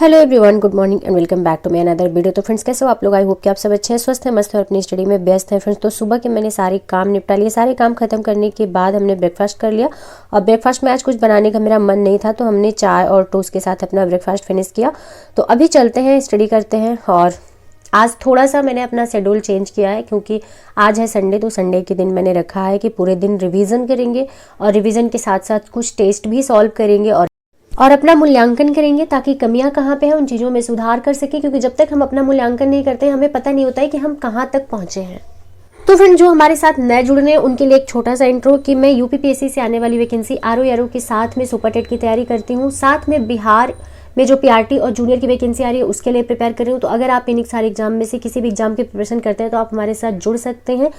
Hello everyone, good morning and welcome back to my another video. तो friends, कैसे हो आप लोग? आई होप कि आप सब अच्छे हैं, स्वस्थ हैं, मस्त हैं और अपनी स्टडी में व्यस्त हैं। फ्रेंड्स, तो सुबह के मैंने सारे काम निपटा लिए। सारे काम खत्म करने के बाद हमने ब्रेकफास्ट कर लिया और ब्रेकफास्ट में आज कुछ बनाने का मेरा मन नहीं था, तो हमने चाय और टोस्ट के साथ अपना ब्रेकफास्ट फिनिश किया। तो अभी चलते हैं, स्टडी करते हैं। और आज थोड़ा सा मैंने अपना शेड्यूल चेंज किया है क्योंकि आज है संडे। तो संडे के दिन मैंने रखा है कि पूरे दिन रिवीजन करेंगे और रिवीजन के साथ साथ कुछ टेस्ट भी सॉल्व करेंगे और अपना मूल्यांकन करेंगे ताकि कमियां कहाँ पे हैं उन चीज़ों में सुधार कर सके, क्योंकि जब तक हम अपना मूल्यांकन नहीं करते हमें पता नहीं होता है कि हम कहाँ तक पहुँचे हैं। तो फ्रेंड, जो हमारे साथ नए जुड़ने हैं उनके लिए एक छोटा सा इंट्रो कि मैं यूपीपीएससी से आने वाली वैकेंसी आरओ के साथ में सुपर टेट की तैयारी करती हूँ। साथ में बिहार में जो पीआरटी और जूनियर की वैकेंसी आ रही है उसके लिए प्रिपेयर कर रही हूँ। तो अगर आप इन सारे एग्जाम में से किसी भी एग्जाम की प्रिपरेशन करते हैं तो आप हमारे साथ जुड़ सकते हैं।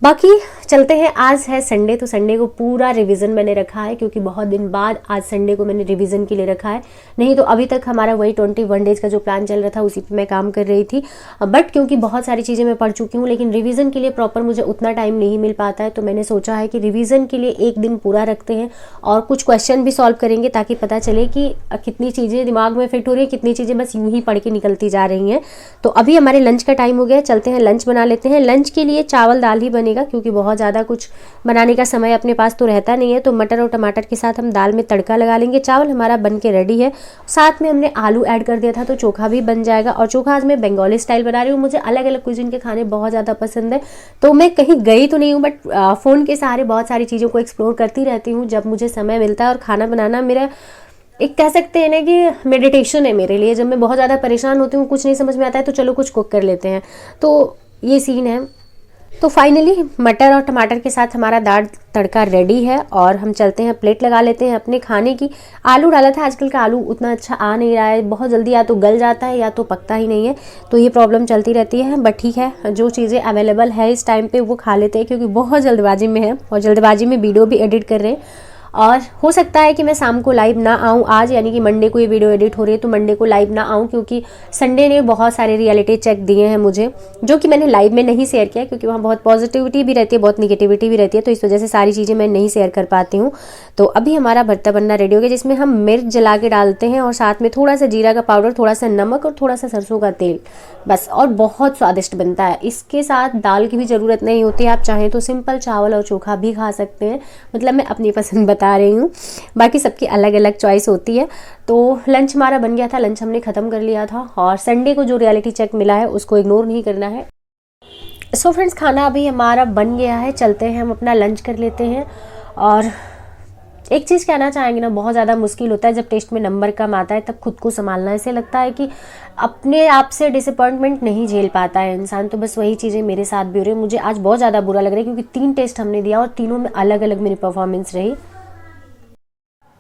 बाकी चलते हैं। आज है संडे, तो संडे को पूरा रिवीजन मैंने रखा है क्योंकि बहुत दिन बाद आज संडे को मैंने रिवीजन के लिए रखा है। नहीं तो अभी तक हमारा वही 21 डेज का जो प्लान चल रहा था उसी पे मैं काम कर रही थी। बट क्योंकि बहुत सारी चीज़ें मैं पढ़ चुकी हूँ, लेकिन रिवीजन के लिए प्रॉपर मुझे उतना टाइम नहीं मिल पाता है, तो मैंने सोचा है कि रिवीजन के लिए एक दिन पूरा रखते हैं और कुछ क्वेश्चन भी सॉल्व करेंगे ताकि पता चले कि कितनी चीज़ें दिमाग में फिट हो रही है, कितनी चीज़ें बस यूं ही पढ़ के निकलती जा रही हैं। तो अभी हमारे लंच का टाइम हो गया, चलते हैं लंच बना लेते हैं। लंच के लिए चावल दाल ही बनेगा क्योंकि बहुत ज़्यादा कुछ बनाने का समय अपने पास तो रहता नहीं है। तो मटर और टमाटर के साथ हम दाल में तड़का लगा लेंगे। चावल हमारा बन के रेडी है, साथ में हमने आलू ऐड कर दिया था तो चोखा भी बन जाएगा। और चोखा आज मैं बंगाली स्टाइल बना रही हूँ। मुझे अलग अलग कुजिन के खाने बहुत ज़्यादा पसंद है, तो मैं कहीं गई तो नहीं हूँ बट फ़ोन के सहारे बहुत सारी चीज़ों को एक्सप्लोर करती रहती हूँ जब मुझे समय मिलता है। और खाना बनाना मेरा एक कह सकते हैं ना कि मेडिटेशन है मेरे लिए। जब मैं बहुत ज़्यादा परेशान होती हूँ, कुछ नहीं समझ में आता है, तो चलो कुछ कुक कर लेते हैं। तो ये सीन है। तो फाइनली मटर और टमाटर के साथ हमारा दाल तड़का रेडी है और हम चलते हैं, प्लेट लगा लेते हैं अपने खाने की। आलू डाला था, आजकल का आलू उतना अच्छा आ नहीं रहा है, बहुत जल्दी या तो गल जाता है या तो पकता ही नहीं है, तो ये प्रॉब्लम चलती रहती है। बट ठीक है, जो चीज़ें अवेलेबल है इस टाइम पे वो खा लेते हैं क्योंकि बहुत जल्दबाजी में है और जल्दबाजी में वीडियो भी एडिट कर रहे हैं। और हो सकता है कि मैं शाम को लाइव ना आऊँ आज, यानी कि मंडे को ये वीडियो एडिट हो रही है तो मंडे को लाइव ना आऊँ क्योंकि संडे ने बहुत सारे रियलिटी चेक दिए हैं मुझे, जो कि मैंने लाइव में नहीं शेयर किया क्योंकि वहाँ बहुत पॉजिटिविटी भी रहती है, बहुत निगेटिविटी भी रहती है, तो इस वजह से सारी चीज़ें मैं नहीं शेयर कर पाती हूँ। तो अभी हमारा भरता बनना रेडी हो गया, जिसमें हम मिर्च जला के डालते हैं और साथ में थोड़ा सा जीरा का पाउडर, थोड़ा सा नमक और थोड़ा सा सरसों का तेल, बस। और बहुत स्वादिष्ट बनता है। इसके साथ दाल की भी ज़रूरत नहीं होती, आप चाहें तो सिंपल चावल और चोखा भी खा सकते हैं। मतलब मैं अपनी पसंद बता रही हूँ, बाकी सबकी अलग अलग चॉइस होती है। तो लंच हमारा बन गया था, लंच हमने ख़त्म कर लिया था और संडे को जो रियलिटी चेक मिला है उसको इग्नोर नहीं करना है। सो फ्रेंड्स, खाना अभी हमारा बन गया है, चलते हैं हम अपना लंच कर लेते हैं। और एक चीज़ कहना चाहेंगे ना, बहुत ज़्यादा मुश्किल होता है जब टेस्ट में नंबर कम आता है तब खुद को संभालना। ऐसे लगता है कि अपने आप से डिसअपॉइंटमेंट नहीं झेल पाता है इंसान। तो बस वही चीज़ें मेरे साथ भी हो रही है। मुझे आज बहुत ज़्यादा बुरा लग रहा है क्योंकि 3 टेस्ट हमने दिया और तीनों में अलग अलग मेरी परफॉर्मेंस रही।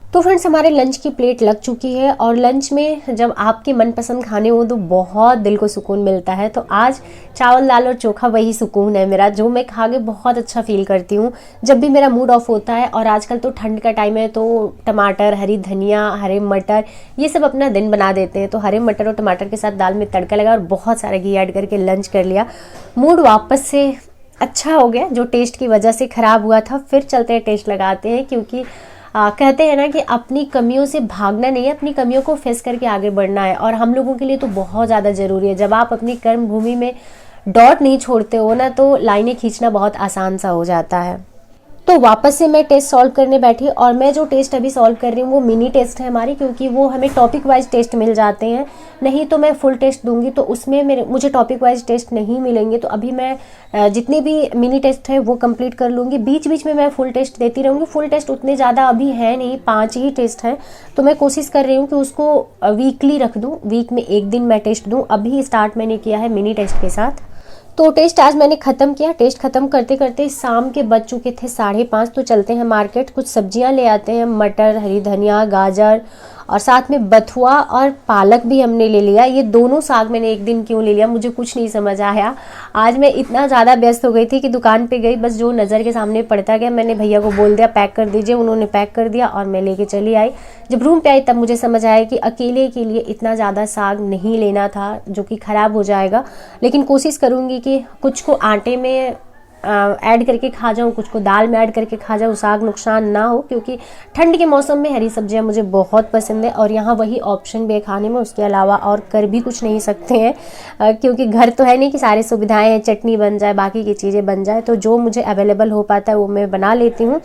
तो फ्रेंड्स, हमारे लंच की प्लेट लग चुकी है और लंच में जब आपके मनपसंद खाने हो तो बहुत दिल को सुकून मिलता है। तो आज चावल दाल और चोखा वही सुकून है मेरा, जो मैं खा के बहुत अच्छा फील करती हूँ जब भी मेरा मूड ऑफ होता है। और आजकल तो ठंड का टाइम है तो टमाटर, हरी धनिया, हरे मटर, ये सब अपना दिन बना देते हैं। तो हरे मटर और टमाटर के साथ दाल में तड़का लगा और बहुत सारा घी ऐड करके लंच कर लिया। मूड वापस से अच्छा हो गया जो टेस्ट की वजह से ख़राब हुआ था। फिर चलते हैं, टेस्ट लगाते हैं, क्योंकि कहते हैं ना कि अपनी कमियों से भागना नहीं है, अपनी कमियों को फेस करके आगे बढ़ना है। और हम लोगों के लिए तो बहुत ज़्यादा ज़रूरी है। जब आप अपनी कर्म भूमि में डॉट नहीं छोड़ते हो ना, तो लाइनें खींचना बहुत आसान सा हो जाता है। तो वापस से मैं टेस्ट सॉल्व करने बैठी और मैं जो टेस्ट अभी सॉल्व कर रही हूँ वो मिनी टेस्ट है हमारी, क्योंकि वो हमें टॉपिक वाइज टेस्ट मिल जाते हैं। नहीं तो मैं फुल टेस्ट दूंगी तो उसमें मुझे टॉपिक वाइज टेस्ट नहीं मिलेंगे। तो अभी मैं जितने भी मिनी टेस्ट है वो कंप्लीट कर लूँगी। बीच बीच में मैं फुल टेस्ट देती रहूँगी। फुल टेस्ट उतने ज़्यादा अभी है नहीं, 5 ही टेस्ट हैं, तो मैं कोशिश कर रही हूँ कि उसको वीकली रख दूँ, वीक में एक दिन मैं टेस्ट दूँ। अभी स्टार्ट मैंने किया है मिनी टेस्ट के साथ। तो टेस्ट आज मैंने ख़त्म किया। टेस्ट ख़त्म करते करते शाम के बज चुके थे 5:30। तो चलते हैं मार्केट, कुछ सब्जियां ले आते हैं। मटर, हरी धनिया, गाजर और साथ में बथुआ और पालक भी हमने ले लिया। ये दोनों साग मैंने एक दिन क्यों ले लिया मुझे कुछ नहीं समझ आया। आज मैं इतना ज़्यादा व्यस्त हो गई थी कि दुकान पे गई, बस जो नज़र के सामने पड़ता गया मैंने भैया को बोल दिया पैक कर दीजिए। उन्होंने पैक कर दिया और मैं लेके चली आई। जब रूम पे आई तब मुझे समझ आया कि अकेले के लिए इतना ज़्यादा साग नहीं लेना था, जो कि ख़राब हो जाएगा। लेकिन कोशिश करूँगी कि कुछ को आटे में ऐड करके खा जाऊँ, कुछ को दाल में ऐड करके खा जाऊँ, साग नुकसान ना हो, क्योंकि ठंड के मौसम में हरी सब्जियां मुझे बहुत पसंद है और यहाँ वही ऑप्शन भी है खाने में, उसके अलावा और कर भी कुछ नहीं सकते हैं, क्योंकि घर तो है नहीं कि सारी सुविधाएं हैं, चटनी बन जाए, बाकी की चीज़ें बन जाए, तो जो मुझे अवेलेबल हो पाता है वो मैं बना लेती हूँ।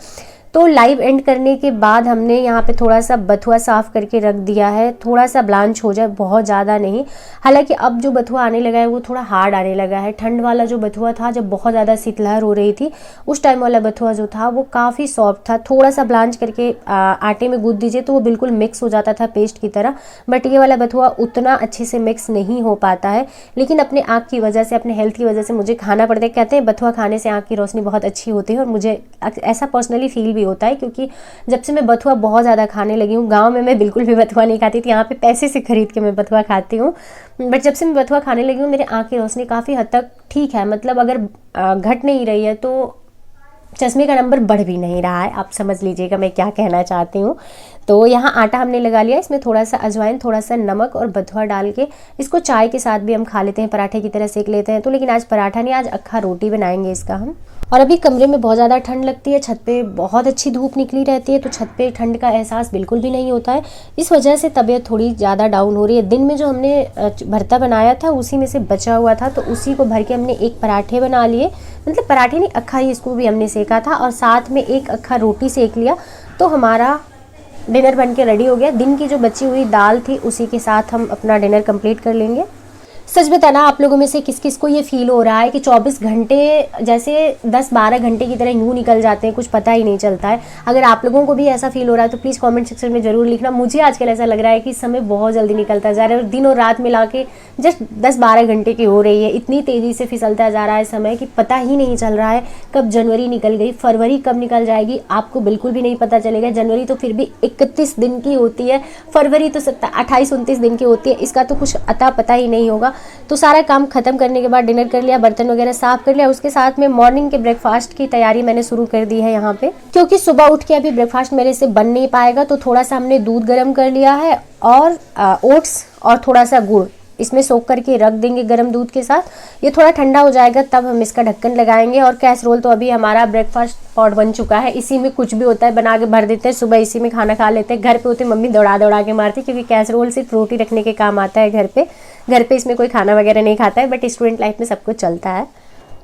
तो लाइव एंड करने के बाद हमने यहाँ पे थोड़ा सा बथुआ साफ़ करके रख दिया है, थोड़ा सा ब्लांच हो जाए, बहुत ज़्यादा नहीं। हालांकि अब जो बथुआ आने लगा है वो थोड़ा हार्ड आने लगा है। ठंड वाला जो बथुआ था, जब बहुत ज़्यादा शीतलहर हो रही थी, उस टाइम वाला बथुआ जो था वो काफ़ी सॉफ्ट था। थोड़ा सा ब्लांच करके आटे में गूँथ दीजिए तो वो बिल्कुल मिक्स हो जाता था पेस्ट की तरह। बट ये वाला बथुआ उतना अच्छे से मिक्स नहीं हो पाता है, लेकिन अपने आँख की वजह से, अपने हेल्थ की वजह से मुझे खाना पड़ता है। कहते हैं बथुआ खाने से आँख की रोशनी बहुत अच्छी होती है, और मुझे ऐसा पर्सनली फील होता है, क्योंकि जब से मैं बथुआ बहुत ज़्यादा खाने लगी हूँ, गांव में मैं बिल्कुल भी बथुआ नहीं खाती थी, यहाँ पे पैसे से खरीद के मैं बथुआ खाती हूँ। बट जब से मैं बथुआ खाने लगी हूँ, मेरे आँख की रोशनी काफ़ी हद तक ठीक है, मतलब अगर घट नहीं रही है तो चश्मे का नंबर बढ़ भी नहीं रहा है। आप समझ लीजिएगा मैं क्या कहना चाहती हूँ। तो यहाँ आटा हमने लगा लिया, इसमें थोड़ा सा अजवाइन, थोड़ा सा नमक और बथुआ डाल के इसको चाय के साथ भी हम खा लेते हैं, पराठे की तरह सेक लेते हैं। तो लेकिन आज पराठा नहीं, आज अक्खा रोटी बनाएंगे इसका हम। और अभी कमरे में बहुत ज़्यादा ठंड लगती है, छत पे बहुत अच्छी धूप निकली रहती है, तो छत पे ठंड का एहसास बिल्कुल भी नहीं होता है। इस वजह से तबीयत थोड़ी ज़्यादा डाउन हो रही है। दिन में जो हमने भरता बनाया था उसी में से बचा हुआ था, तो उसी को भर के हमने एक पराठे बना लिए, मतलब पराठे नहीं, अक्खा ही, इसको भी हमने सेका था, और साथ में एक अक्खा रोटी सेक लिया। तो हमारा डिनर बन के रेडी हो गया। दिन की जो बची हुई दाल थी उसी के साथ हम अपना डिनर कंप्लीट कर लेंगे। सच बताना, आप लोगों में से किस किस को ये फील हो रहा है कि 24 घंटे जैसे 10-12 घंटे की तरह यूँ निकल जाते हैं, कुछ पता ही नहीं चलता है। अगर आप लोगों को भी ऐसा फील हो रहा है तो प्लीज़ कमेंट सेक्शन में ज़रूर लिखना। मुझे आजकल ऐसा लग रहा है कि समय बहुत जल्दी निकलता जा रहा है, और दिन और रात मिला के जस्ट 10-12 घंटे की हो रही है। इतनी तेज़ी से फिसलता जा रहा है समय कि पता ही नहीं चल रहा है कब जनवरी निकल गई, फरवरी कब निकल जाएगी आपको बिल्कुल भी नहीं पता चलेगा। जनवरी तो फिर भी 31 दिन की होती है, फरवरी तो 28-29 दिन की होती है, इसका तो कुछ अता पता ही नहीं होगा। तो सारा काम खत्म करने के बाद डिनर कर लिया, बर्तन वगैरह साफ कर लिया, उसके साथ में मॉर्निंग के ब्रेकफास्ट की तैयारी मैंने शुरू कर दी है यहाँ पे, क्योंकि सुबह उठ के अभी ब्रेकफास्ट मेरे से बन नहीं पाएगा। तो थोड़ा सा हमने दूध गर्म कर लिया है और ओट्स और थोड़ा सा गुड़ इसमें सोख करके रख देंगे गर्म दूध के साथ। ये थोड़ा ठंडा हो जाएगा तब हम इसका ढक्कन लगाएंगे। और कैसरोल तो अभी हमारा ब्रेकफास्ट पॉट बन चुका है, इसी में कुछ भी होता है बना के भर देते हैं, सुबह इसी में खाना खा लेते हैं। घर पे होते मम्मी दौड़ा दौड़ा के मारती, क्योंकि कैसरोल सिर्फ रोटी रखने के काम आता है घर पे इसमें कोई खाना वगैरह नहीं खाता है, बट स्टूडेंट लाइफ में सब कुछ चलता है।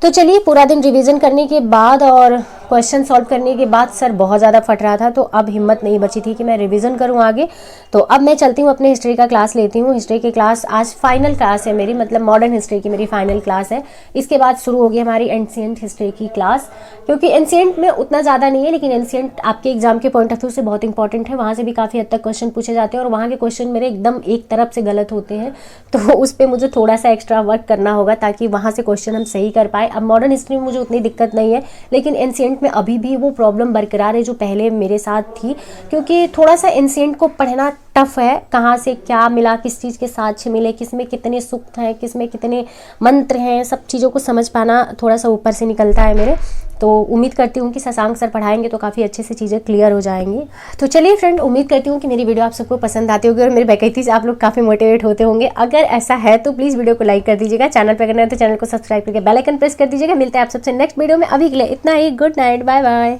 तो चलिए, पूरा दिन रिवीजन करने के बाद और क्वेश्चन सॉल्व करने के बाद सर बहुत ज़्यादा फट रहा था, तो अब हिम्मत नहीं बची थी कि मैं रिवीजन करूं आगे। तो अब मैं चलती हूं अपने हिस्ट्री का क्लास लेती हूं। हिस्ट्री की क्लास आज फाइनल क्लास है मेरी, मतलब मॉडर्न हिस्ट्री की मेरी फाइनल क्लास है। इसके बाद शुरू होगी हमारी एंशिएंट हिस्ट्री की क्लास, क्योंकि एंशिएंट में उतना ज़्यादा नहीं है, लेकिन एंशिएंट आपके एग्जाम के पॉइंट ऑफ व्यू से बहुत इंपॉर्टेंट है। वहाँ से भी काफ़ी हद तक क्वेश्चन पूछे जाते हैं, और वहाँ के क्वेश्चन मेरे एकदम एक तरफ से गलत होते हैं, तो उस पर मुझे थोड़ा सा एक्स्ट्रा वर्क करना होगा ताकि वहाँ से क्वेश्चन हम सही कर पाए। अब मॉडर्न हिस्ट्री में मुझे उतनी दिक्कत नहीं है, लेकिन एंशिएंट में अभी भी वो प्रॉब्लम बरकरार है जो पहले मेरे साथ थी, क्योंकि थोड़ा सा एंशिएंट को पढ़ना टफ है। कहाँ से क्या मिला, किस चीज़ के साक्ष्य मिले, किसमें कितने सूक्त हैं, किसमें कितने मंत्र हैं, सब चीज़ों को समझ पाना थोड़ा सा ऊपर से निकलता है मेरे। तो उम्मीद करती हूँ कि शशांक सर पढ़ाएंगे तो काफ़ी अच्छे से चीज़ें क्लियर हो जाएंगी। तो चलिए फ्रेंड, उम्मीद करती हूँ कि मेरी वीडियो आप सबको पसंद आती होगी और मेरी बैकैती से आप लोग काफ़ी मोटिवेट होते होंगे। अगर ऐसा है तो प्लीज़ वीडियो को लाइक कर दीजिएगा, चैनल पर करना है तो चैनल को सब्सक्राइब करके बेल आइकन प्रेस कर दीजिएगा। मिलते हैं आप सबसे नेक्स्ट वीडियो में। अभी के लिए इतना ही, गुड नाइट, बाय बाय।